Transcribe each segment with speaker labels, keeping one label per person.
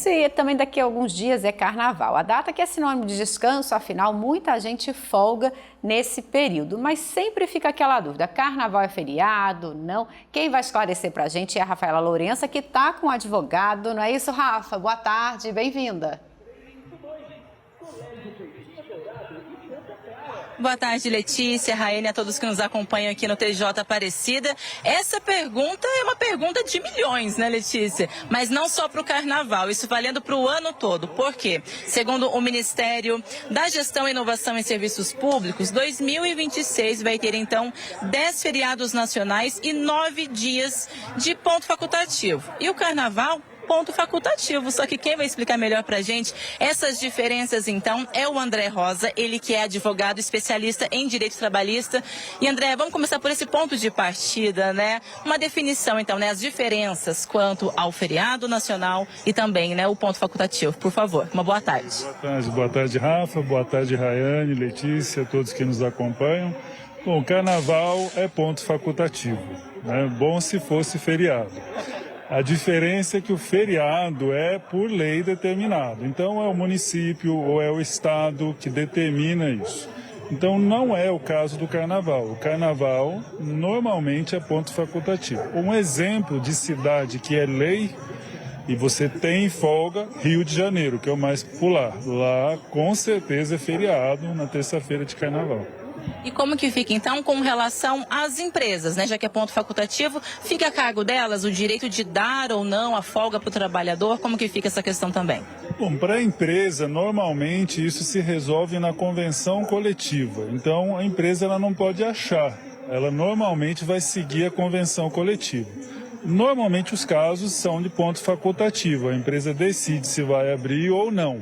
Speaker 1: Letícia, também daqui a alguns dias é carnaval. A data que é sinônimo de descanso, afinal, muita gente folga nesse período. Mas sempre fica aquela dúvida, carnaval é feriado? Não? Quem vai esclarecer pra gente é a Rafaela Lourença, que tá com um advogado. Não é isso, Rafa? Boa tarde, bem-vinda.
Speaker 2: Boa tarde, Letícia, Raiane, a todos que nos acompanham aqui no TJ Aparecida. Essa pergunta é uma pergunta de milhões, né, Letícia? Mas não só para o carnaval, isso valendo para o ano todo. Por quê? Segundo o Ministério da Gestão e Inovação em Serviços Públicos, 2026 vai ter, então, 10 feriados nacionais e 9 dias de ponto facultativo. E o carnaval? Ponto facultativo, só que quem vai explicar melhor pra gente essas diferenças, então, é o André Rosa, ele que é advogado especialista em direito trabalhista. E, André, vamos começar por esse ponto de partida, né? Uma definição, então, né? As diferenças quanto ao feriado nacional e também, né, o ponto facultativo. Por favor, uma boa tarde.
Speaker 3: Boa tarde, Rafa, boa tarde, Raiane, Letícia, todos que nos acompanham. Bom, o carnaval é ponto facultativo, né? Bom se fosse feriado. A diferença é que o feriado é por lei determinado. Então é o município ou é o estado que determina isso. Então não é o caso do carnaval. O carnaval normalmente é ponto facultativo. Um exemplo de cidade que é lei e você tem folga, Rio de Janeiro, que é o mais popular. Lá com certeza é feriado na terça-feira de carnaval.
Speaker 2: E como que fica, então, com relação às empresas, né? Já que é ponto facultativo, fica a cargo delas o direito de dar ou não a folga para o trabalhador? Como que fica essa questão também?
Speaker 3: Bom, para a empresa, normalmente isso se resolve na convenção coletiva. Então, a empresa ela não pode achar. Ela normalmente vai seguir a convenção coletiva. Normalmente os casos são de ponto facultativo. A empresa decide se vai abrir ou não.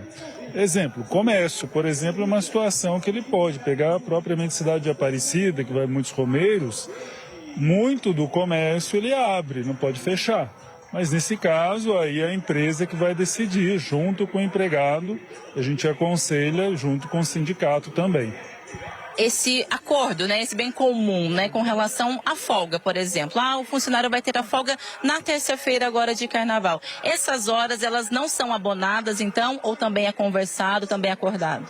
Speaker 3: Exemplo, comércio, por exemplo, é uma situação que ele pode pegar propriamente cidade de Aparecida, que vai muitos romeiros, muito do comércio ele abre, não pode fechar. Mas nesse caso, aí é a empresa que vai decidir, junto com o empregado, a gente aconselha junto com o sindicato também.
Speaker 2: Esse acordo, né, esse bem comum, né, com relação à folga, por exemplo. O funcionário vai ter a folga na terça-feira agora de carnaval. Essas horas, elas não são abonadas, então, ou também é conversado, também é acordado?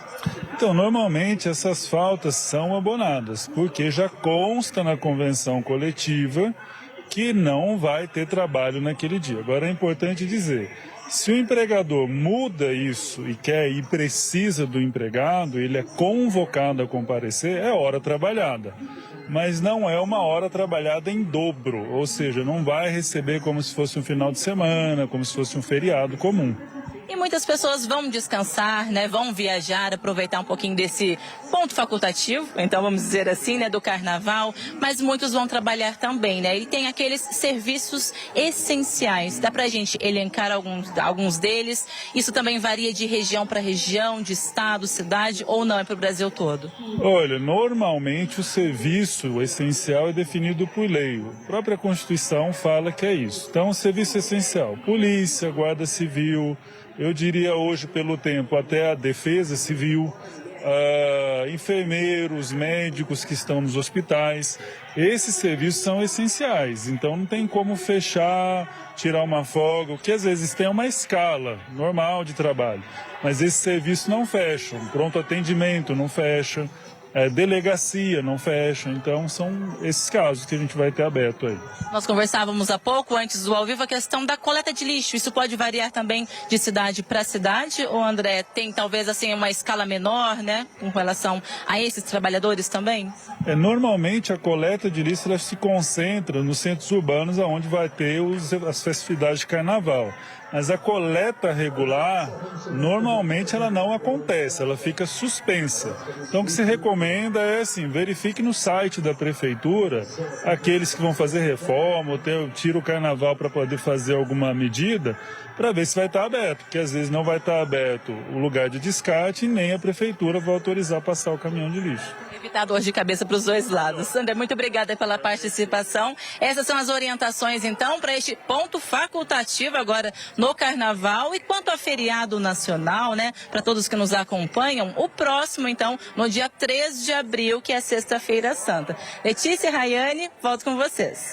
Speaker 3: Então, normalmente essas faltas são abonadas, porque já consta na convenção coletiva que não vai ter trabalho naquele dia. Agora é importante dizer, se o empregador muda isso e quer e precisa do empregado, ele é convocado a comparecer, é hora trabalhada. Mas não é uma hora trabalhada em dobro, ou seja, não vai receber como se fosse um final de semana, como se fosse um feriado comum.
Speaker 2: E muitas pessoas vão descansar, né, vão viajar, aproveitar um pouquinho desse ponto facultativo, então vamos dizer assim, né, do carnaval, mas muitos vão trabalhar também, né, e tem aqueles serviços essenciais. Dá pra gente elencar alguns deles? Isso também varia de região para região, de estado, cidade, ou não, é para o Brasil todo?
Speaker 3: Olha, normalmente o serviço essencial é definido por lei. A própria Constituição fala que é isso. Então, o serviço essencial, polícia, guarda civil, eu diria hoje pelo tempo até a defesa civil, enfermeiros, médicos que estão nos hospitais, esses serviços são essenciais, então não tem como fechar, tirar uma folga, porque às vezes tem uma escala normal de trabalho, mas esses serviços não fecham, pronto atendimento não fecha, delegacia não fecha, então são esses casos que a gente vai ter aberto aí.
Speaker 2: Nós conversávamos há pouco, antes do ao vivo, a questão da coleta de lixo. Isso pode variar também de cidade para cidade? Ou, André, tem talvez assim uma escala menor, né, com relação a esses trabalhadores também?
Speaker 3: Normalmente a coleta de lixo ela se concentra nos centros urbanos, onde vai ter as festividades de carnaval. Mas a coleta regular, normalmente ela não acontece, ela fica suspensa. Então o que se recomenda é assim, verifique no site da prefeitura, aqueles que vão fazer reforma, ou tira o carnaval para poder fazer alguma medida, para ver se vai estar aberto, porque às vezes não vai estar aberto o lugar de descarte e nem a prefeitura vai autorizar passar o caminhão de lixo.
Speaker 2: Evitar dor de cabeça para os dois lados. Sandra, muito obrigada pela participação. Essas são as orientações, então, para este ponto facultativo agora no Carnaval. E quanto a feriado nacional, né, para todos que nos acompanham, o próximo, então, no dia 3 de abril, que é Sexta-feira Santa. Letícia e Raiane, volto com vocês.